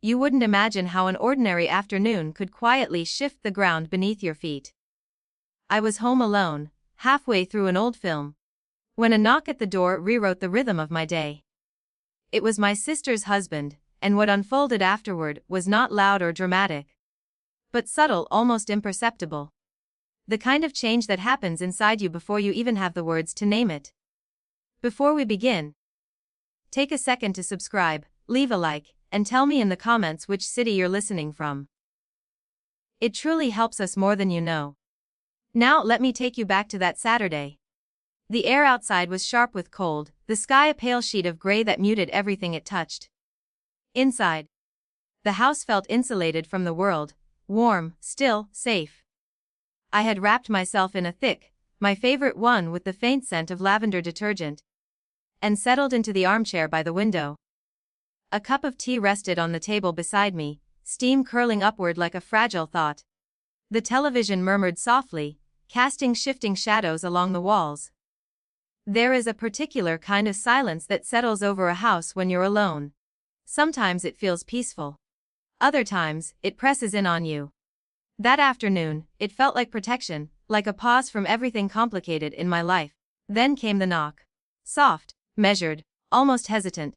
You wouldn't imagine how an ordinary afternoon could quietly shift the ground beneath your feet. I was home alone, halfway through an old film, when a knock at the door rewrote the rhythm of my day. It was my sister's husband, and what unfolded afterward was not loud or dramatic, but subtle, almost imperceptible. The kind of change that happens inside you before you even have the words to name it. Before we begin, take a second to subscribe, leave a like, and tell me in the comments which city you're listening from. It truly helps us more than you know. Now let me take you back to that Saturday. The air outside was sharp with cold, the sky a pale sheet of gray that muted everything it touched. Inside, the house felt insulated from the world, warm, still, safe. I had wrapped myself in a thick, my favorite one with the faint scent of lavender detergent, and settled into the armchair by the window. A cup of tea rested on the table beside me, steam curling upward like a fragile thought. The television murmured softly, casting shifting shadows along the walls. There is a particular kind of silence that settles over a house when you're alone. Sometimes it feels peaceful. Other times, it presses in on you. That afternoon, it felt like protection, like a pause from everything complicated in my life. Then came the knock. Soft, measured, almost hesitant.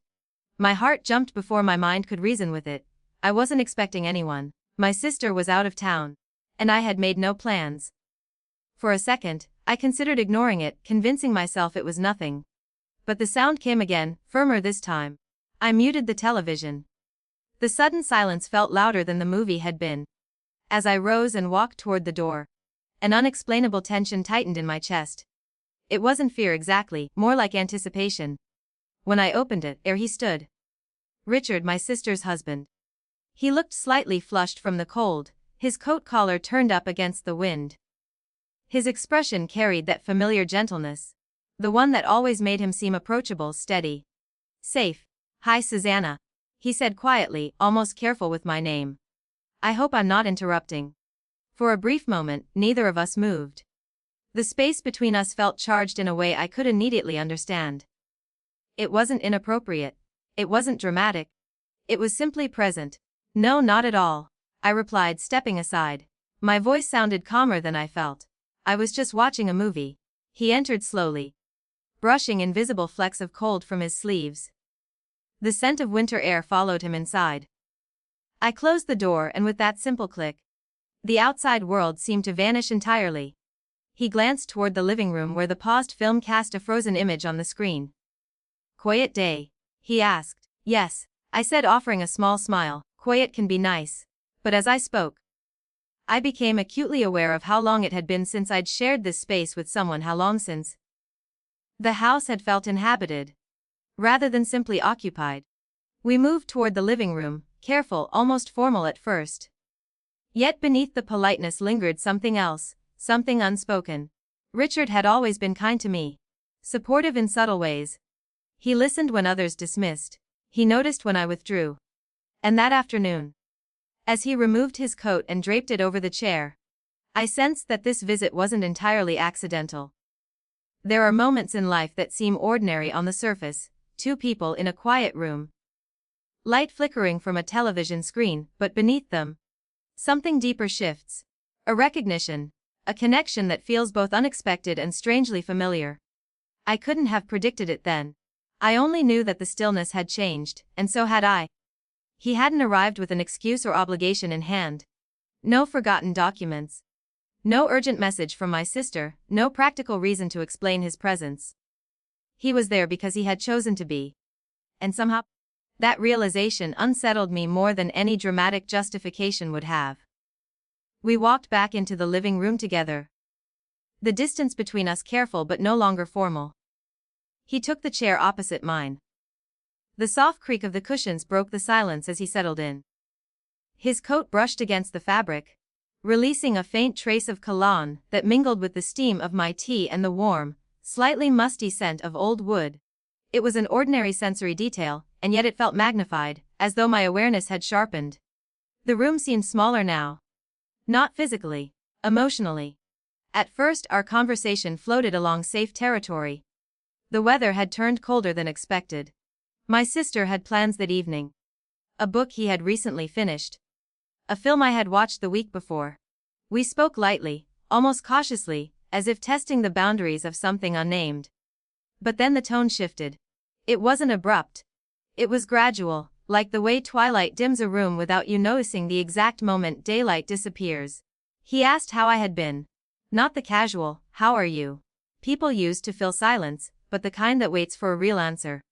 My heart jumped before my mind could reason with it. I wasn't expecting anyone. My sister was out of town, and I had made no plans. For a second, I considered ignoring it, convincing myself it was nothing. But the sound came again, firmer this time. I muted the television. The sudden silence felt louder than the movie had been. As I rose and walked toward the door, an unexplainable tension tightened in my chest. It wasn't fear exactly, more like anticipation. When I opened it, there he stood. Richard, my sister's husband. He looked slightly flushed from the cold, his coat collar turned up against the wind. His expression carried that familiar gentleness, the one that always made him seem approachable, steady. Safe. Hi, Susanna, he said quietly, almost careful with my name. I hope I'm not interrupting. For a brief moment, neither of us moved. The space between us felt charged in a way I could immediately understand. It wasn't inappropriate. It wasn't dramatic. It was simply present. No, not at all, I replied, stepping aside. My voice sounded calmer than I felt. I was just watching a movie. He entered slowly, brushing invisible flecks of cold from his sleeves. The scent of winter air followed him inside. I closed the door, and with that simple click, the outside world seemed to vanish entirely. He glanced toward the living room where the paused film cast a frozen image on the screen. Quiet day? He asked. Yes, I said, offering a small smile. Quiet can be nice. But as I spoke, I became acutely aware of how long it had been since I'd shared this space with someone. How long since the house had felt inhabited, rather than simply occupied. We moved toward the living room, careful, almost formal at first. Yet beneath the politeness lingered something else, something unspoken. Richard had always been kind to me, supportive in subtle ways. He listened when others dismissed. He noticed when I withdrew. And that afternoon, as he removed his coat and draped it over the chair, I sensed that this visit wasn't entirely accidental. There are moments in life that seem ordinary on the surface, two people in a quiet room, light flickering from a television screen, but beneath them, something deeper shifts. A recognition, a connection that feels both unexpected and strangely familiar. I couldn't have predicted it then. I only knew that the stillness had changed, and so had I. He hadn't arrived with an excuse or obligation in hand. No forgotten documents. No urgent message from my sister, no practical reason to explain his presence. He was there because he had chosen to be. And somehow, that realization unsettled me more than any dramatic justification would have. We walked back into the living room together. The distance between us careful but no longer formal. He took the chair opposite mine. The soft creak of the cushions broke the silence as he settled in. His coat brushed against the fabric, releasing a faint trace of cologne that mingled with the steam of my tea and the warm, slightly musty scent of old wood. It was an ordinary sensory detail, and yet it felt magnified, as though my awareness had sharpened. The room seemed smaller now. Not physically, emotionally. At first, our conversation floated along safe territory. The weather had turned colder than expected. My sister had plans that evening. a book he had recently finished, a film I had watched the week before. We spoke lightly, almost cautiously, as if testing the boundaries of something unnamed. But then the tone shifted. It wasn't abrupt. It was gradual, like the way twilight dims a room without you noticing the exact moment daylight disappears. He asked how I had been. Not the casual, "How are you?" people use to fill silence, but the kind that waits for a real answer.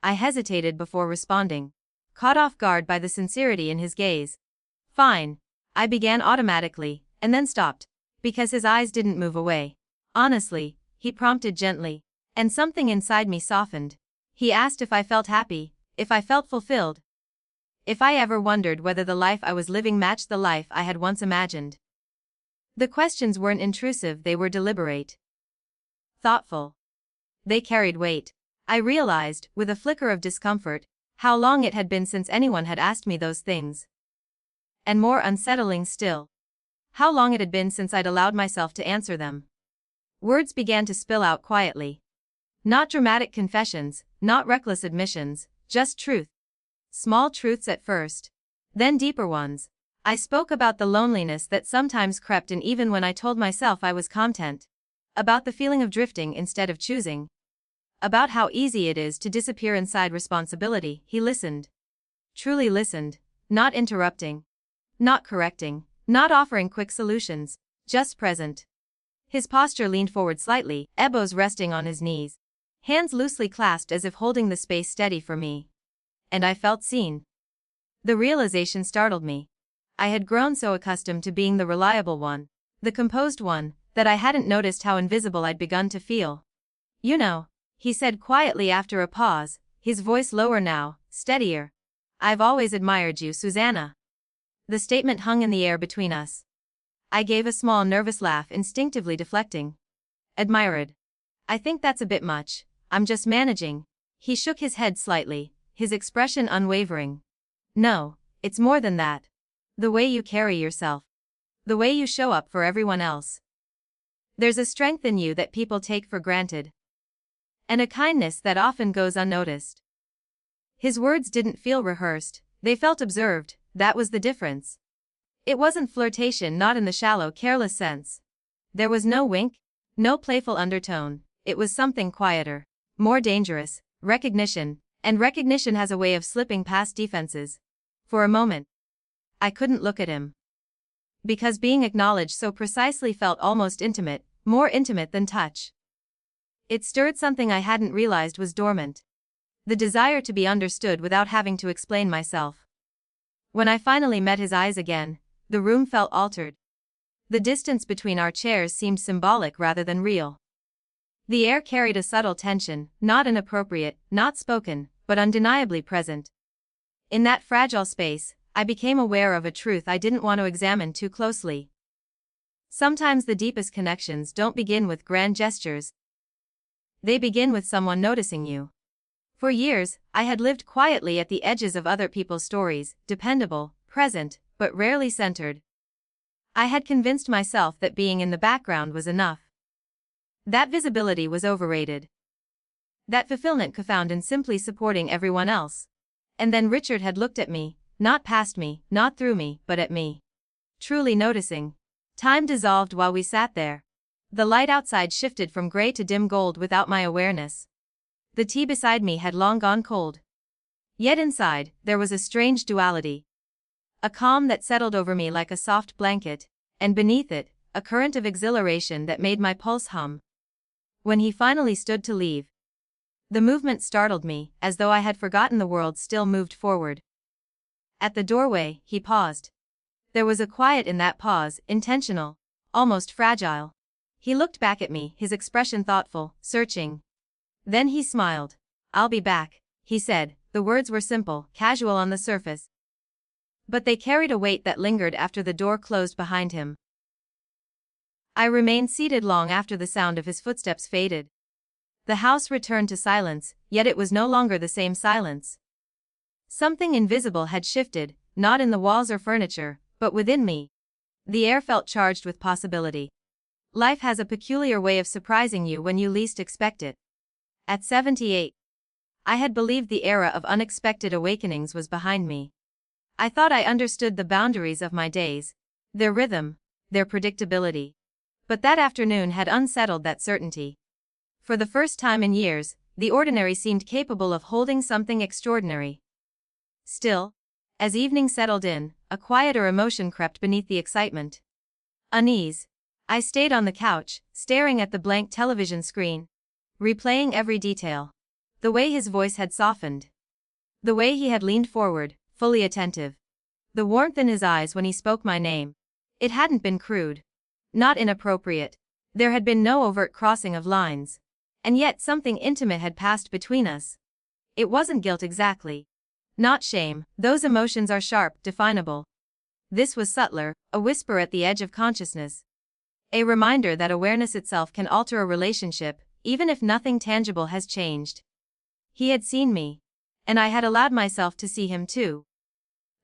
I hesitated before responding, caught off guard by the sincerity in his gaze. "Fine," I began automatically, and then stopped, because his eyes didn't move away. "Honestly," he prompted gently, and something inside me softened. He asked if I felt happy, if I felt fulfilled, if I ever wondered whether the life I was living matched the life I had once imagined. The questions weren't intrusive, they were deliberate, thoughtful. They carried weight. I realized, with a flicker of discomfort, how long it had been since anyone had asked me those things. And more unsettling still, how long it had been since I'd allowed myself to answer them. Words began to spill out quietly. Not dramatic confessions, not reckless admissions, just truth. Small truths at first, then deeper ones. I spoke about the loneliness that sometimes crept in even when I told myself I was content. About the feeling of drifting instead of choosing. About how easy it is to disappear inside responsibility. He listened. Truly listened, not interrupting, not correcting, not offering quick solutions, just present. His posture leaned forward slightly, elbows resting on his knees, hands loosely clasped as if holding the space steady for me. And I felt seen. The realization startled me. I had grown so accustomed to being the reliable one, the composed one, that I hadn't noticed how invisible I'd begun to feel. "You know," he said quietly after a pause, his voice lower now, steadier. "I've always admired you, Susanna." The statement hung in the air between us. I gave a small nervous laugh, instinctively deflecting. "Admired? I think that's a bit much. I'm just managing." He shook his head slightly, his expression unwavering. "No, it's more than that. The way you carry yourself. The way you show up for everyone else. There's a strength in you that people take for granted. And a kindness that often goes unnoticed." His words didn't feel rehearsed, they felt observed. That was the difference. It wasn't flirtation, not in the shallow, careless sense. There was no wink, no playful undertone. It was something quieter, more dangerous, recognition, and recognition has a way of slipping past defenses. For a moment, I couldn't look at him. Because being acknowledged so precisely felt almost intimate, more intimate than touch. It stirred something I hadn't realized was dormant. The desire to be understood without having to explain myself. When I finally met his eyes again, the room felt altered. The distance between our chairs seemed symbolic rather than real. The air carried a subtle tension, not inappropriate, not spoken, but undeniably present. In that fragile space, I became aware of a truth I didn't want to examine too closely. Sometimes the deepest connections don't begin with grand gestures. They begin with someone noticing you. For years, I had lived quietly at the edges of other people's stories, dependable, present, but rarely centered. I had convinced myself that being in the background was enough. That visibility was overrated. That fulfillment could be found in simply supporting everyone else. And then Richard had looked at me, not past me, not through me, but at me. Truly noticing. Time dissolved while we sat there. The light outside shifted from gray to dim gold without my awareness. The tea beside me had long gone cold. Yet inside, there was a strange duality. A calm that settled over me like a soft blanket, and beneath it, a current of exhilaration that made my pulse hum. When he finally stood to leave, the movement startled me, as though I had forgotten the world still moved forward. At the doorway, he paused. There was a quiet in that pause, intentional, almost fragile. He looked back at me, his expression thoughtful, searching. Then he smiled. "I'll be back," he said. The words were simple, casual on the surface. But they carried a weight that lingered after the door closed behind him. I remained seated long after the sound of his footsteps faded. The house returned to silence, yet it was no longer the same silence. Something invisible had shifted, not in the walls or furniture, but within me. The air felt charged with possibility. Life has a peculiar way of surprising you when you least expect it. At 78, I had believed the era of unexpected awakenings was behind me. I thought I understood the boundaries of my days, their rhythm, their predictability. But that afternoon had unsettled that certainty. For the first time in years, the ordinary seemed capable of holding something extraordinary. Still, as evening settled in, a quieter emotion crept beneath the excitement. Unease. I stayed on the couch, staring at the blank television screen, replaying every detail. The way his voice had softened. The way he had leaned forward, fully attentive. The warmth in his eyes when he spoke my name. It hadn't been crude. Not inappropriate. There had been no overt crossing of lines. And yet something intimate had passed between us. It wasn't guilt exactly. Not shame, those emotions are sharp, definable. This was subtler, a whisper at the edge of consciousness. A reminder that awareness itself can alter a relationship, even if nothing tangible has changed. He had seen me. And I had allowed myself to see him too.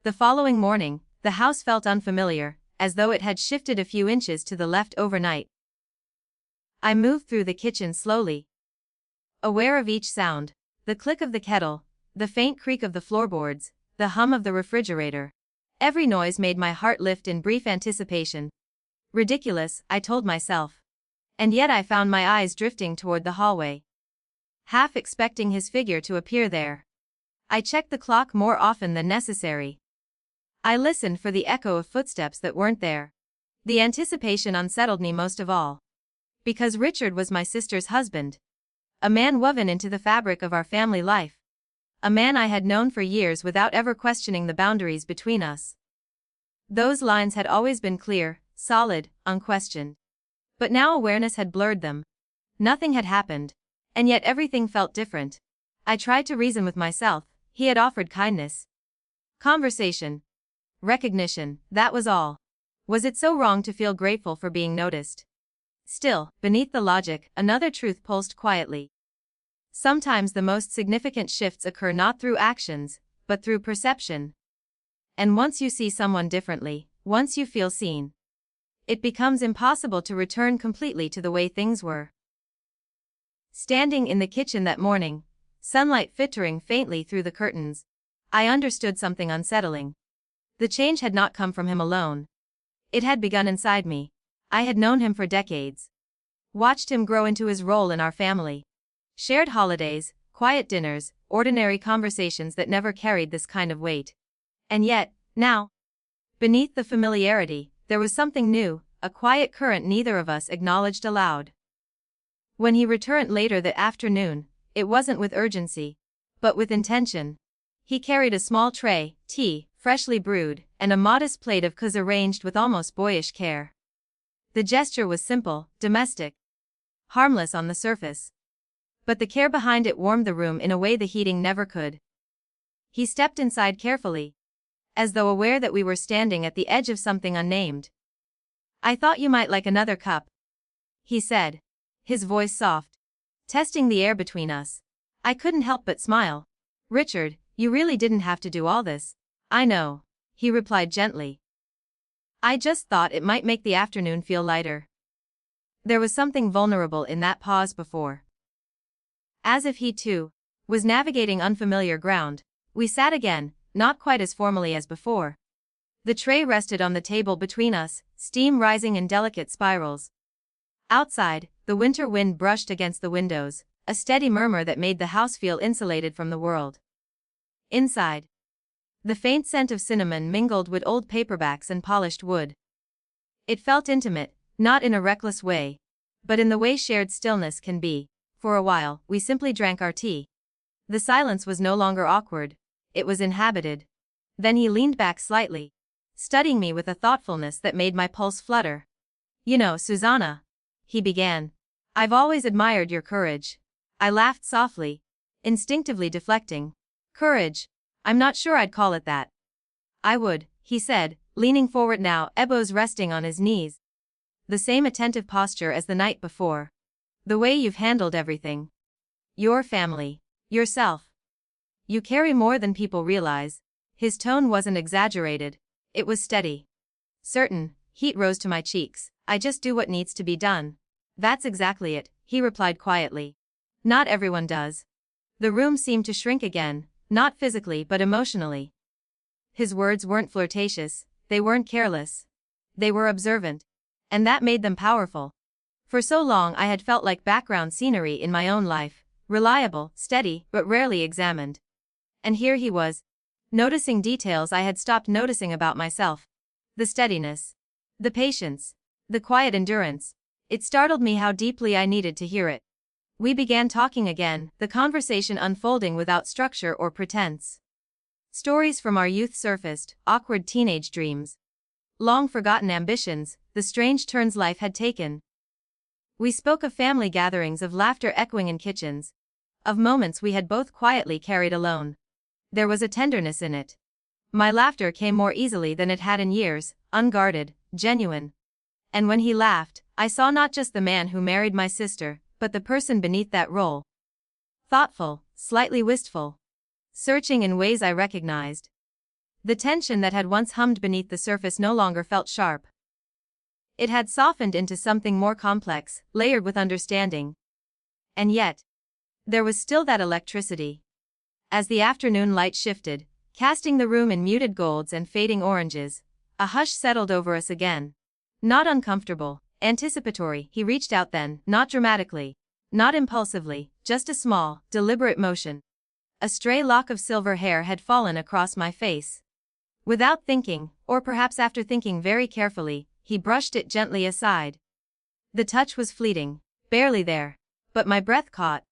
The following morning, the house felt unfamiliar, as though it had shifted a few inches to the left overnight. I moved through the kitchen slowly, aware of each sound, the click of the kettle, the faint creak of the floorboards, the hum of the refrigerator. Every noise made my heart lift in brief anticipation. Ridiculous, I told myself. And yet I found my eyes drifting toward the hallway, half expecting his figure to appear there. I checked the clock more often than necessary. I listened for the echo of footsteps that weren't there. The anticipation unsettled me most of all. Because Richard was my sister's husband. A man woven into the fabric of our family life. A man I had known for years without ever questioning the boundaries between us. Those lines had always been clear, solid, unquestioned. But now awareness had blurred them. Nothing had happened. And yet everything felt different. I tried to reason with myself. He had offered kindness. Conversation. Recognition, that was all. Was it so wrong to feel grateful for being noticed? Still, beneath the logic, another truth pulsed quietly. Sometimes the most significant shifts occur not through actions, but through perception. And once you see someone differently, once you feel seen, it becomes impossible to return completely to the way things were. Standing in the kitchen that morning, sunlight filtering faintly through the curtains, I understood something unsettling. The change had not come from him alone. It had begun inside me. I had known him for decades. Watched him grow into his role in our family. Shared holidays, quiet dinners, ordinary conversations that never carried this kind of weight. And yet, now, beneath the familiarity, there was something new, a quiet current neither of us acknowledged aloud. When he returned later that afternoon, it wasn't with urgency, but with intention. He carried a small tray, tea, freshly brewed, and a modest plate of kuz arranged with almost boyish care. The gesture was simple, domestic, harmless on the surface. But the care behind it warmed the room in a way the heating never could. He stepped inside carefully, as though aware that we were standing at the edge of something unnamed. "I thought you might like another cup," he said, his voice soft, testing the air between us. I couldn't help but smile. "Richard, you really didn't have to do all this." "I know," he replied gently. "I just thought it might make the afternoon feel lighter." There was something vulnerable in that pause before. As if he too was navigating unfamiliar ground, we sat again, not quite as formally as before. The tray rested on the table between us, steam rising in delicate spirals. Outside, the winter wind brushed against the windows, a steady murmur that made the house feel insulated from the world. Inside, the faint scent of cinnamon mingled with old paperbacks and polished wood. It felt intimate, not in a reckless way, but in the way shared stillness can be. For a while, we simply drank our tea. The silence was no longer awkward. It was inhabited. Then he leaned back slightly, studying me with a thoughtfulness that made my pulse flutter. "You know, Susanna," he began, "I've always admired your courage." I laughed softly, instinctively deflecting. "Courage? I'm not sure I'd call it that." "I would," he said, leaning forward now, elbows resting on his knees. "The same attentive posture as the night before. The way you've handled everything. Your family. Yourself. You carry more than people realize." His tone wasn't exaggerated. It was steady. "Certain." Heat rose to my cheeks. "I just do what needs to be done." "That's exactly it," he replied quietly. "Not everyone does." The room seemed to shrink again, not physically but emotionally. His words weren't flirtatious, they weren't careless. They were observant. And that made them powerful. For so long I had felt like background scenery in my own life, reliable, steady, but rarely examined. And here he was, noticing details I had stopped noticing about myself. The steadiness. The patience. The quiet endurance. It startled me how deeply I needed to hear it. We began talking again, the conversation unfolding without structure or pretense. Stories from our youth surfaced, awkward teenage dreams. Long-forgotten ambitions, the strange turns life had taken. We spoke of family gatherings, of laughter echoing in kitchens. Of moments we had both quietly carried alone. There was a tenderness in it. My laughter came more easily than it had in years, unguarded, genuine. And when he laughed, I saw not just the man who married my sister, but the person beneath that role. Thoughtful, slightly wistful. Searching in ways I recognized. The tension that had once hummed beneath the surface no longer felt sharp. It had softened into something more complex, layered with understanding. And yet, there was still that electricity. As the afternoon light shifted, casting the room in muted golds and fading oranges, a hush settled over us again. Not uncomfortable, anticipatory. He reached out then, not dramatically, not impulsively, just a small, deliberate motion. A stray lock of silver hair had fallen across my face. Without thinking, or perhaps after thinking very carefully, he brushed it gently aside. The touch was fleeting, barely there, but my breath caught.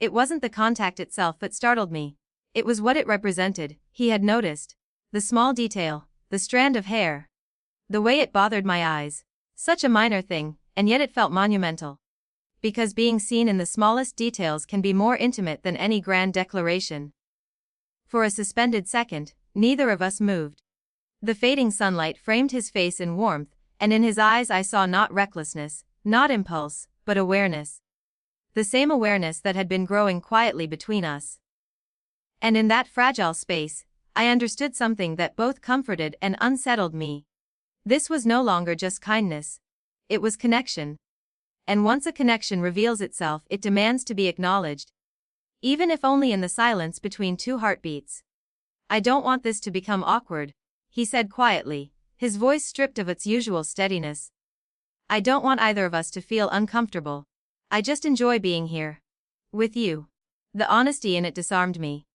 It wasn't the contact itself that startled me. It was what it represented. He had noticed. The small detail, the strand of hair. The way it bothered my eyes. Such a minor thing, and yet it felt monumental. Because being seen in the smallest details can be more intimate than any grand declaration. For a suspended second, neither of us moved. The fading sunlight framed his face in warmth, and in his eyes I saw not recklessness, not impulse, but awareness. The same awareness that had been growing quietly between us. And in that fragile space, I understood something that both comforted and unsettled me. This was no longer just kindness. It was connection. And once a connection reveals itself, it demands to be acknowledged. Even if only in the silence between two heartbeats. I don't want this to become awkward, he said quietly, his voice stripped of its usual steadiness. I don't want either of us to feel uncomfortable. I just enjoy being here. With you. The honesty in it disarmed me.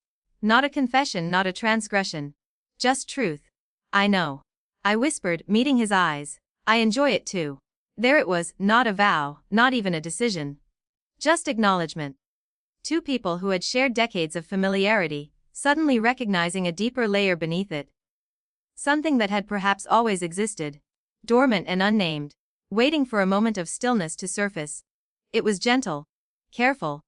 Not a confession, not a transgression. Just truth. I know. I whispered, meeting his eyes. I enjoy it too. There it was, not a vow, not even a decision. Just acknowledgement. Two people who had shared decades of familiarity, suddenly recognizing a deeper layer beneath it. Something that had perhaps always existed. Dormant and unnamed. Waiting for a moment of stillness to surface. It was gentle. Careful.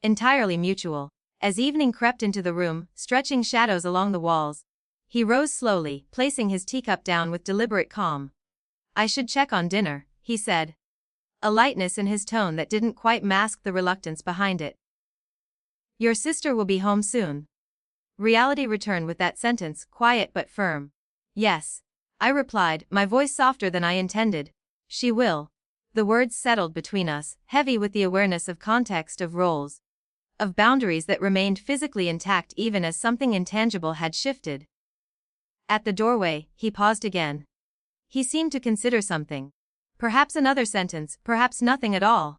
Entirely mutual. As evening crept into the room, stretching shadows along the walls, he rose slowly, placing his teacup down with deliberate calm. I should check on dinner, he said. A lightness in his tone that didn't quite mask the reluctance behind it. Your sister will be home soon. Reality returned with that sentence, quiet but firm. Yes. I replied, my voice softer than I intended. She will. The words settled between us, heavy with the awareness of context, of roles. Of boundaries that remained physically intact even as something intangible had shifted. At the doorway, he paused again. He seemed to consider something. Perhaps another sentence, perhaps nothing at all.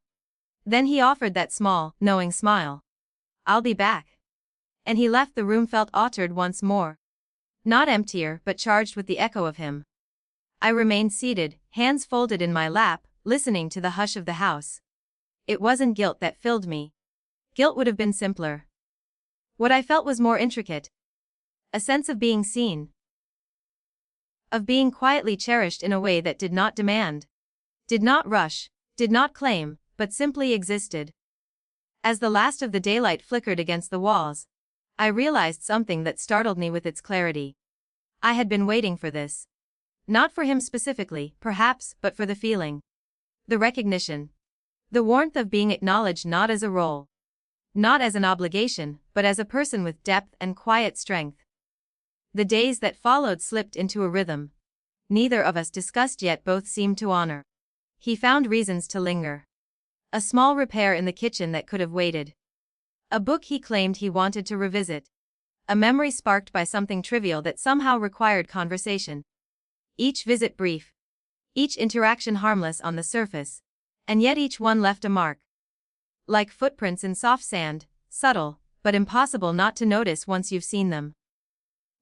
Then he offered that small, knowing smile. I'll be back. And he left the room, felt altered once more. Not emptier, but charged with the echo of him. I remained seated, hands folded in my lap, listening to the hush of the house. It wasn't guilt that filled me. Guilt would have been simpler. What I felt was more intricate. A sense of being seen. Of being quietly cherished in a way that did not demand. Did not rush, did not claim, but simply existed. As the last of the daylight flickered against the walls, I realized something that startled me with its clarity. I had been waiting for this. Not for him specifically, perhaps, but for the feeling. The recognition. The warmth of being acknowledged not as a role. Not as an obligation, but as a person with depth and quiet strength. The days that followed slipped into a rhythm. Neither of us discussed yet both seemed to honor. He found reasons to linger. A small repair in the kitchen that could have waited. A book he claimed he wanted to revisit. a memory sparked by something trivial that somehow required conversation. Each visit brief. Each interaction harmless on the surface. And yet each one left a mark. Like footprints in soft sand, subtle, but impossible not to notice once you've seen them.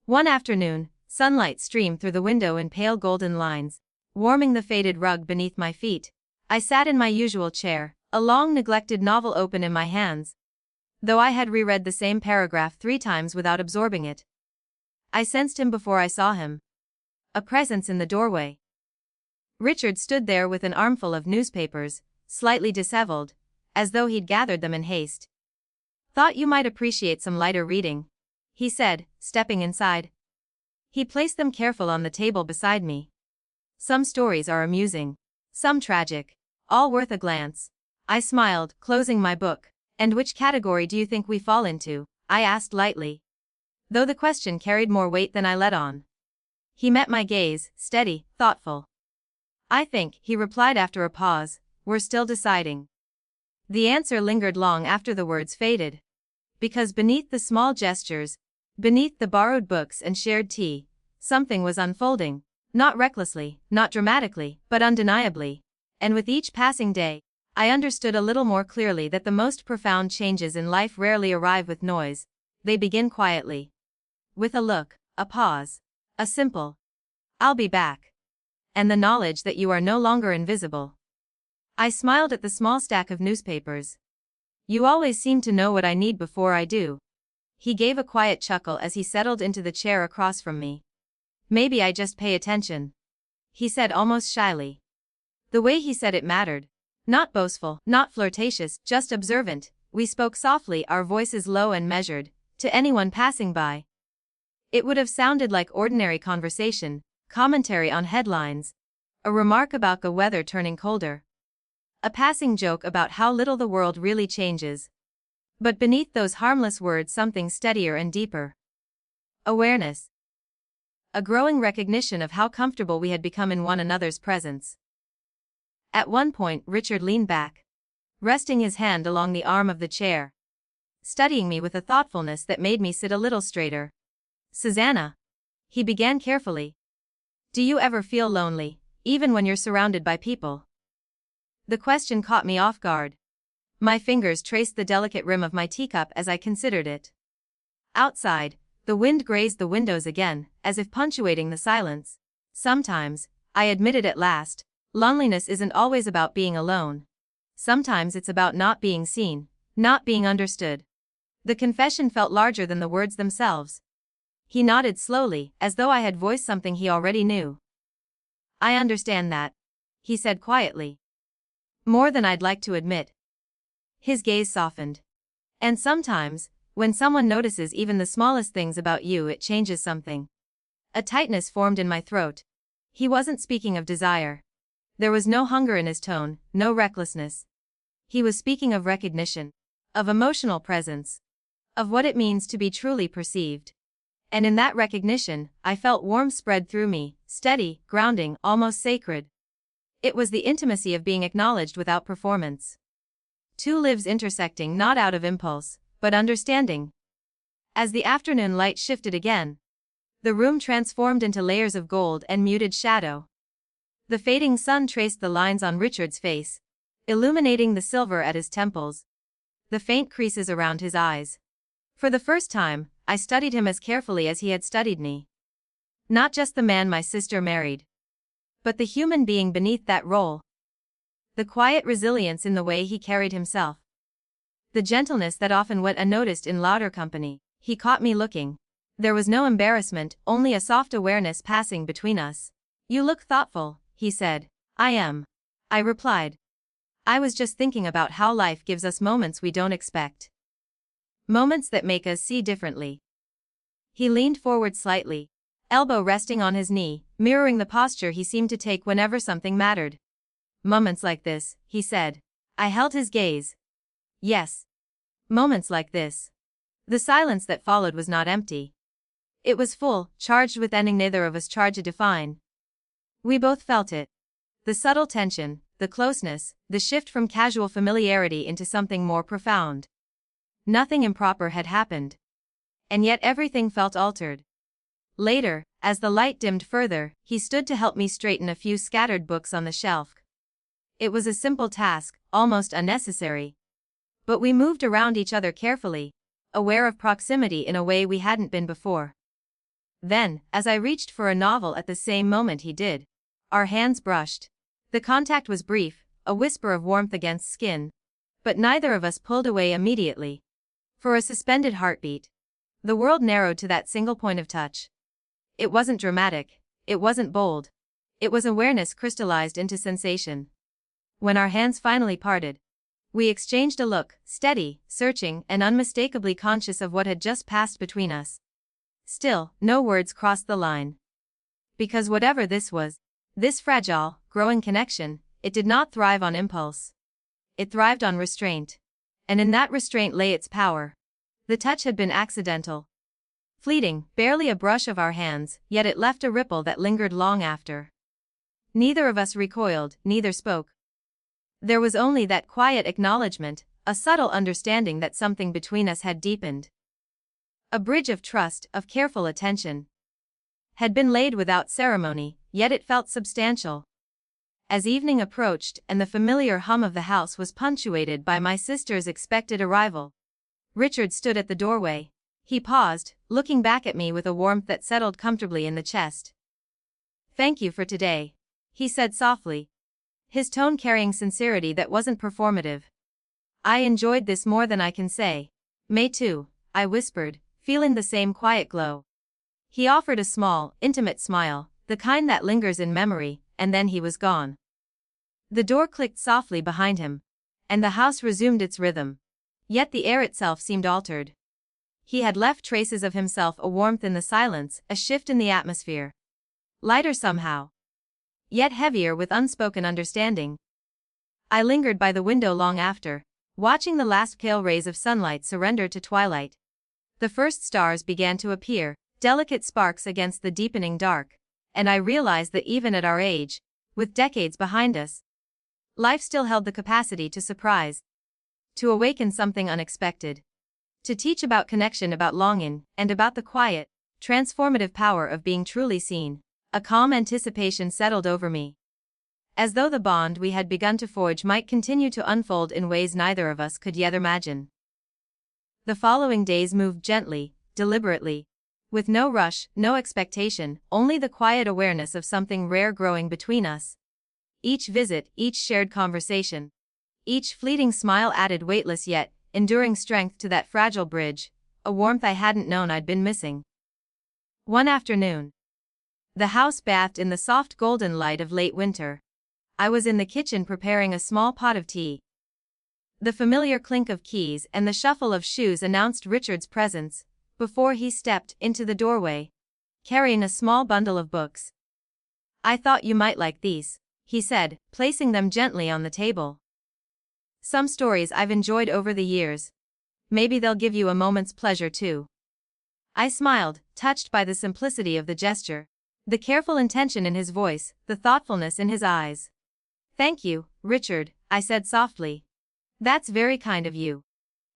One afternoon, sunlight streamed through the window in pale golden lines, warming the faded rug beneath my feet. I sat in my usual chair, a long-neglected novel open in my hands. Though I had reread the same paragraph 3 times without absorbing it. I sensed him before I saw him. A presence in the doorway. Richard stood there with an armful of newspapers, slightly disheveled, as though he'd gathered them in haste. "Thought you might appreciate some lighter reading," he said, stepping inside. He placed them careful on the table beside me. "Some stories are amusing. Some tragic. All worth a glance." I smiled, closing my book. "And which category do you think we fall into?" I asked lightly, though the question carried more weight than I let on. He met my gaze, steady, thoughtful. "I think," he replied after a pause, "we're still deciding." The answer lingered long after the words faded. Because beneath the small gestures, beneath the borrowed books and shared tea, something was unfolding. Not recklessly, not dramatically, but undeniably. And with each passing day, I understood a little more clearly that the most profound changes in life rarely arrive with noise. They begin quietly. With a look, a pause, a simple, "I'll be back." And the knowledge that you are no longer invisible. I smiled at the small stack of newspapers. "You always seem to know what I need before I do." He gave a quiet chuckle as he settled into the chair across from me. "Maybe I just pay attention," he said almost shyly. The way he said it mattered. Not boastful, not flirtatious, just observant. We spoke softly, our voices low and measured, to anyone passing by. It would have sounded like ordinary conversation, commentary on headlines, a remark about the weather turning colder, a passing joke about how little the world really changes. But beneath those harmless words something steadier and deeper. Awareness. A growing recognition of how comfortable we had become in one another's presence. At one point Richard leaned back, resting his hand along the arm of the chair, studying me with a thoughtfulness that made me sit a little straighter. "Susanna," he began carefully, "do you ever feel lonely, even when you're surrounded by people?" The question caught me off guard. My fingers traced the delicate rim of my teacup as I considered it. Outside, the wind grazed the windows again, as if punctuating the silence. "Sometimes," I admitted at last, "loneliness isn't always about being alone. Sometimes it's about not being seen, not being understood." The confession felt larger than the words themselves. He nodded slowly, as though I had voiced something he already knew. "I understand that," he said quietly. "More than I'd like to admit." His gaze softened. "And sometimes, when someone notices even the smallest things about you, it changes something." A tightness formed in my throat. He wasn't speaking of desire. There was no hunger in his tone, no recklessness. He was speaking of recognition, of emotional presence, of what it means to be truly perceived. And in that recognition, I felt warmth spread through me, steady, grounding, almost sacred. It was the intimacy of being acknowledged without performance. Two lives intersecting not out of impulse, but understanding. As the afternoon light shifted again, the room transformed into layers of gold and muted shadow. The fading sun traced the lines on Richard's face, illuminating the silver at his temples, the faint creases around his eyes. For the first time, I studied him as carefully as he had studied me. Not just the man my sister married, but the human being beneath that role. The quiet resilience in the way he carried himself. The gentleness that often went unnoticed in louder company. He caught me looking. There was no embarrassment, only a soft awareness passing between us. "You look thoughtful," he said. "I am," I replied. "I was just thinking about how life gives us moments we don't expect. Moments that make us see differently." He leaned forward slightly, elbow resting on his knee, mirroring the posture he seemed to take whenever something mattered. "Moments like this," he said. I held his gaze. "Yes. Moments like this." The silence that followed was not empty. It was full, charged with ending neither of us tried to define. We both felt it. The subtle tension, the closeness, the shift from casual familiarity into something more profound. Nothing improper had happened. And yet everything felt altered. Later, as the light dimmed further, he stood to help me straighten a few scattered books on the shelf. It was a simple task, almost unnecessary. But we moved around each other carefully, aware of proximity in a way we hadn't been before. Then, as I reached for a novel at the same moment he did, our hands brushed. The contact was brief, a whisper of warmth against skin. But neither of us pulled away immediately. For a suspended heartbeat. The world narrowed to that single point of touch. It wasn't dramatic. It wasn't bold. It was awareness crystallized into sensation. When our hands finally parted, we exchanged a look, steady, searching, and unmistakably conscious of what had just passed between us. Still, no words crossed the line. Because whatever this was, this fragile, growing connection, it did not thrive on impulse. It thrived on restraint. And in that restraint lay its power. The touch had been accidental. Fleeting, barely a brush of our hands, yet it left a ripple that lingered long after. Neither of us recoiled, neither spoke. There was only that quiet acknowledgement, a subtle understanding that something between us had deepened. A bridge of trust, of careful attention, had been laid without ceremony, yet it felt substantial. As evening approached and the familiar hum of the house was punctuated by my sister's expected arrival, Richard stood at the doorway. He paused, looking back at me with a warmth that settled comfortably in the chest. "Thank you for today," he said softly, his tone carrying sincerity that wasn't performative. "I enjoyed this more than I can say." "Me too," I whispered, feeling the same quiet glow. He offered a small, intimate smile, the kind that lingers in memory, and then he was gone. The door clicked softly behind him, and the house resumed its rhythm. Yet the air itself seemed altered. He had left traces of himself, a warmth in the silence, a shift in the atmosphere. Lighter somehow, yet heavier with unspoken understanding. I lingered by the window long after, watching the last pale rays of sunlight surrender to twilight. The first stars began to appear, delicate sparks against the deepening dark, and I realized that even at our age, with decades behind us, life still held the capacity to surprise, to awaken something unexpected, to teach about connection, about longing, and about the quiet, transformative power of being truly seen. A calm anticipation settled over me, as though the bond we had begun to forge might continue to unfold in ways neither of us could yet imagine. The following days moved gently, deliberately, with no rush, no expectation, only the quiet awareness of something rare growing between us. Each visit, each shared conversation, each fleeting smile added weightless yet enduring strength to that fragile bridge, a warmth I hadn't known I'd been missing. One afternoon, the house bathed in the soft golden light of late winter. I was in the kitchen preparing a small pot of tea. The familiar clink of keys and the shuffle of shoes announced Richard's presence, before he stepped into the doorway, carrying a small bundle of books. "I thought you might like these," he said, placing them gently on the table. "Some stories I've enjoyed over the years. Maybe they'll give you a moment's pleasure too." I smiled, touched by the simplicity of the gesture, the careful intention in his voice, the thoughtfulness in his eyes. "Thank you, Richard," I said softly. "That's very kind of you."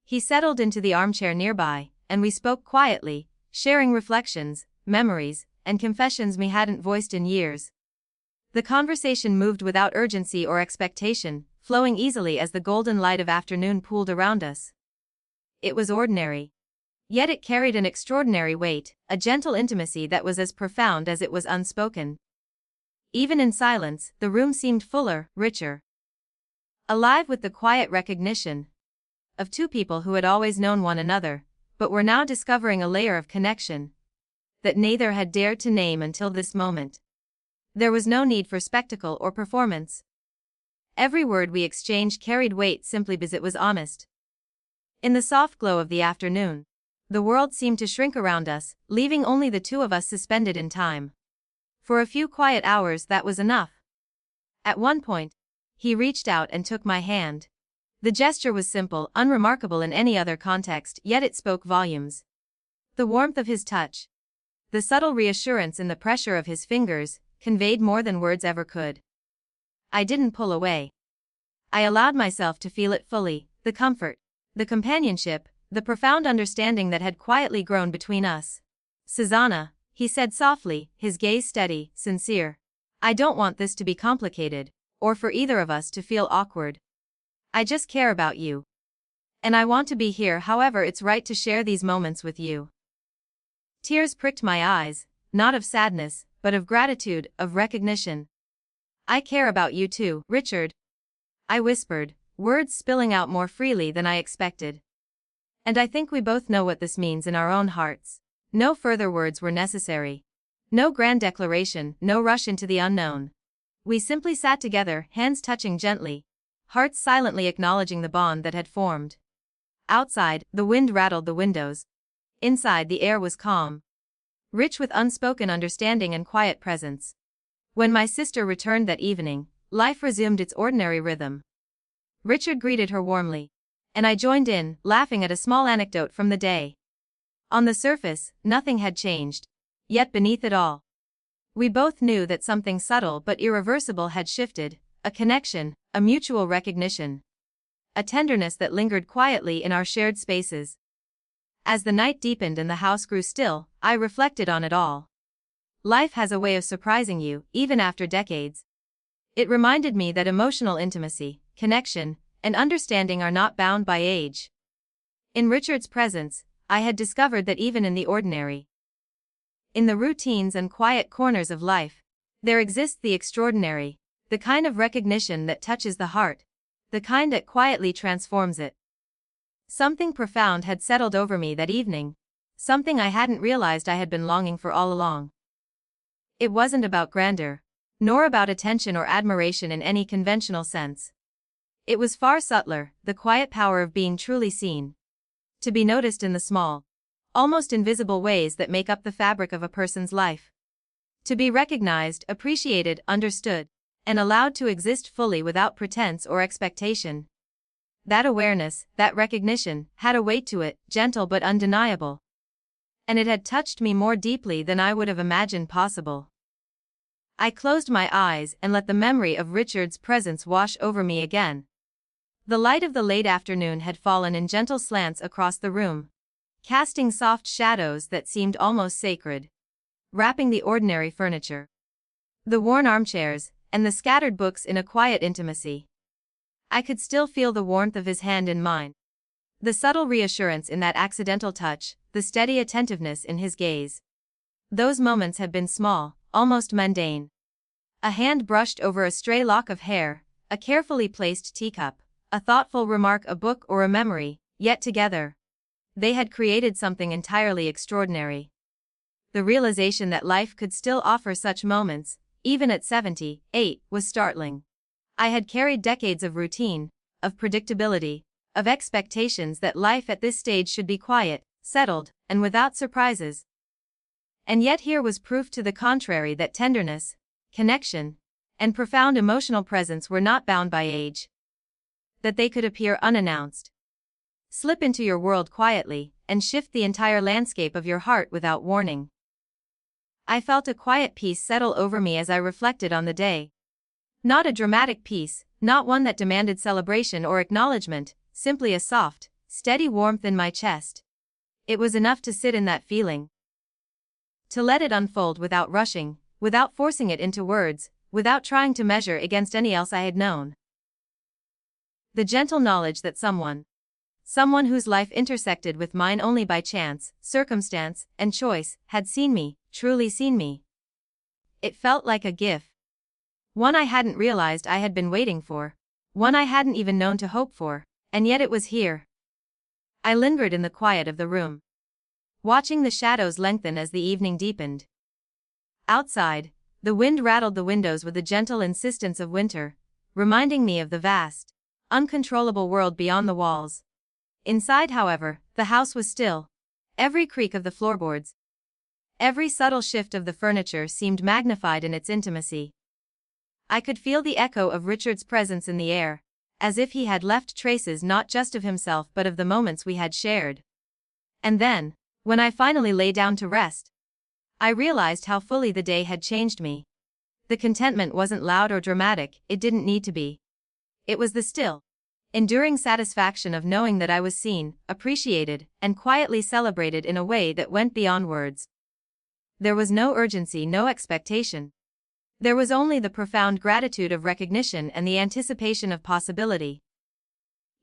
He settled into the armchair nearby, and we spoke quietly, sharing reflections, memories, and confessions we hadn't voiced in years. The conversation moved without urgency or expectation, flowing easily as the golden light of afternoon pooled around us. It was ordinary. Yet it carried an extraordinary weight, a gentle intimacy that was as profound as it was unspoken. Even in silence, the room seemed fuller, richer, alive with the quiet recognition of two people who had always known one another, but were now discovering a layer of connection that neither had dared to name until this moment. There was no need for spectacle or performance. Every word we exchanged carried weight simply because it was honest. In the soft glow of the afternoon, the world seemed to shrink around us, leaving only the two of us suspended in time. For a few quiet hours that was enough. At one point, he reached out and took my hand. The gesture was simple, unremarkable in any other context, yet it spoke volumes. The warmth of his touch, the subtle reassurance in the pressure of his fingers, conveyed more than words ever could. I didn't pull away. I allowed myself to feel it fully, the comfort, the companionship, the profound understanding that had quietly grown between us. Susanna, he said softly, his gaze steady, sincere. I don't want this to be complicated, or for either of us to feel awkward. I just care about you. And I want to be here however it's right to share these moments with you. Tears pricked my eyes, not of sadness, but of gratitude, of recognition. I care about you too, Richard. I whispered, words spilling out more freely than I expected. And I think we both know what this means in our own hearts. No further words were necessary. No grand declaration, no rush into the unknown. We simply sat together, hands touching gently, hearts silently acknowledging the bond that had formed. Outside, the wind rattled the windows. Inside, the air was calm, rich with unspoken understanding and quiet presence. When my sister returned that evening, life resumed its ordinary rhythm. Richard greeted her warmly, and I joined in, laughing at a small anecdote from the day. On the surface, nothing had changed, yet beneath it all, we both knew that something subtle but irreversible had shifted, a connection, a mutual recognition, a tenderness that lingered quietly in our shared spaces. As the night deepened and the house grew still, I reflected on it all. Life has a way of surprising you, even after decades. It reminded me that emotional intimacy, connection, and understanding are not bound by age. In Richard's presence, I had discovered that even in the ordinary, in the routines and quiet corners of life, there exists the extraordinary, the kind of recognition that touches the heart, the kind that quietly transforms it. Something profound had settled over me that evening, something I hadn't realized I had been longing for all along. It wasn't about grandeur, nor about attention or admiration in any conventional sense. It was far subtler, the quiet power of being truly seen. To be noticed in the small, almost invisible ways that make up the fabric of a person's life. To be recognized, appreciated, understood, and allowed to exist fully without pretense or expectation. That awareness, that recognition, had a weight to it, gentle but undeniable. And it had touched me more deeply than I would have imagined possible. I closed my eyes and let the memory of Richard's presence wash over me again. The light of the late afternoon had fallen in gentle slants across the room, casting soft shadows that seemed almost sacred, wrapping the ordinary furniture, the worn armchairs, and the scattered books in a quiet intimacy. I could still feel the warmth of his hand in mine, the subtle reassurance in that accidental touch, the steady attentiveness in his gaze. Those moments had been small, almost mundane. A hand brushed over a stray lock of hair, a carefully placed teacup, a thoughtful remark, a book or a memory, yet together, they had created something entirely extraordinary. The realization that life could still offer such moments, even at 78, was startling. I had carried decades of routine, of predictability, of expectations that life at this stage should be quiet, settled, and without surprises. And yet here was proof to the contrary, that tenderness, connection, and profound emotional presence were not bound by age. That they could appear unannounced, slip into your world quietly, and shift the entire landscape of your heart without warning. I felt a quiet peace settle over me as I reflected on the day. Not a dramatic peace, not one that demanded celebration or acknowledgement, simply a soft, steady warmth in my chest. It was enough to sit in that feeling, to let it unfold without rushing, without forcing it into words, without trying to measure against any else I had known. The gentle knowledge that someone whose life intersected with mine only by chance, circumstance, and choice, had seen me, truly seen me. It felt like a gift. One I hadn't realized I had been waiting for, one I hadn't even known to hope for, and yet it was here. I lingered in the quiet of the room, watching the shadows lengthen as the evening deepened. Outside, the wind rattled the windows with the gentle insistence of winter, reminding me of the vast, uncontrollable world beyond the walls. Inside, however, the house was still. Every creak of the floorboards, every subtle shift of the furniture seemed magnified in its intimacy. I could feel the echo of Richard's presence in the air, as if he had left traces not just of himself but of the moments we had shared. And then, when I finally lay down to rest, I realized how fully the day had changed me. The contentment wasn't loud or dramatic, it didn't need to be. It was the still, enduring satisfaction of knowing that I was seen, appreciated, and quietly celebrated in a way that went beyond words. There was no urgency, no expectation. There was only the profound gratitude of recognition and the anticipation of possibility.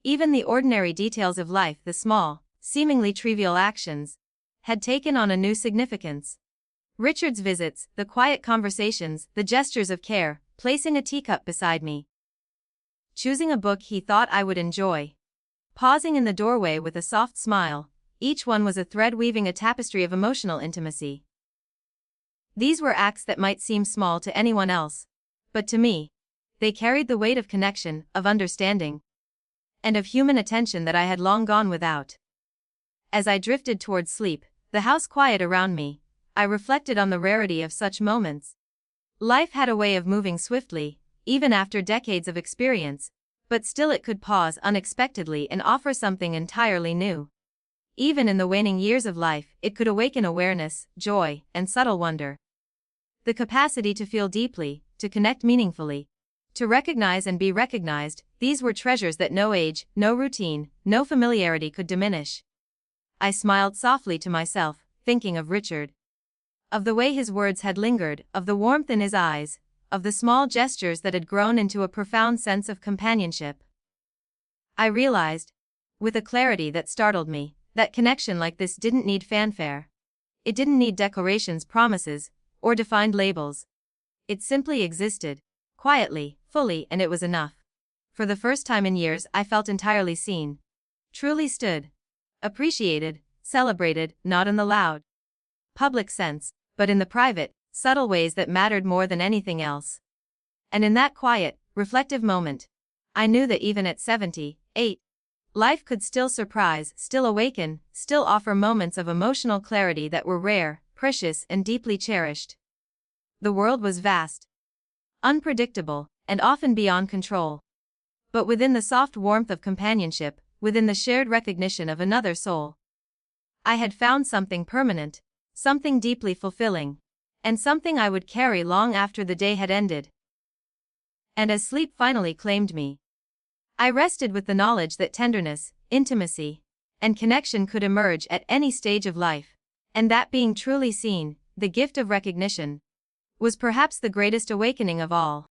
Even the ordinary details of life, the small, seemingly trivial actions, had taken on a new significance. Richard's visits, the quiet conversations, the gestures of care, placing a teacup beside me, choosing a book he thought I would enjoy, pausing in the doorway with a soft smile, each one was a thread weaving a tapestry of emotional intimacy. These were acts that might seem small to anyone else, but to me, they carried the weight of connection, of understanding, and of human attention that I had long gone without. As I drifted towards sleep, the house quiet around me, I reflected on the rarity of such moments. Life had a way of moving swiftly, even after decades of experience, but still it could pause unexpectedly and offer something entirely new. Even in the waning years of life, it could awaken awareness, joy, and subtle wonder. The capacity to feel deeply, to connect meaningfully, to recognize and be recognized, these were treasures that no age, no routine, no familiarity could diminish. I smiled softly to myself, thinking of Richard. Of the way his words had lingered, of the warmth in his eyes, of the small gestures that had grown into a profound sense of companionship. I realized, with a clarity that startled me, that connection like this didn't need fanfare. It didn't need declarations, promises, or defined labels. It simply existed, quietly, fully, and it was enough. For the first time in years, I felt entirely seen. Truly stood. Appreciated, celebrated, not in the loud, public sense, but in the private, subtle ways that mattered more than anything else. And in that quiet, reflective moment, I knew that even at 78, life could still surprise, still awaken, still offer moments of emotional clarity that were rare, precious, and deeply cherished. The world was vast, unpredictable, and often beyond control. But within the soft warmth of companionship, within the shared recognition of another soul, I had found something permanent, something deeply fulfilling, and something I would carry long after the day had ended. And as sleep finally claimed me, I rested with the knowledge that tenderness, intimacy, and connection could emerge at any stage of life, and that being truly seen, the gift of recognition, was perhaps the greatest awakening of all.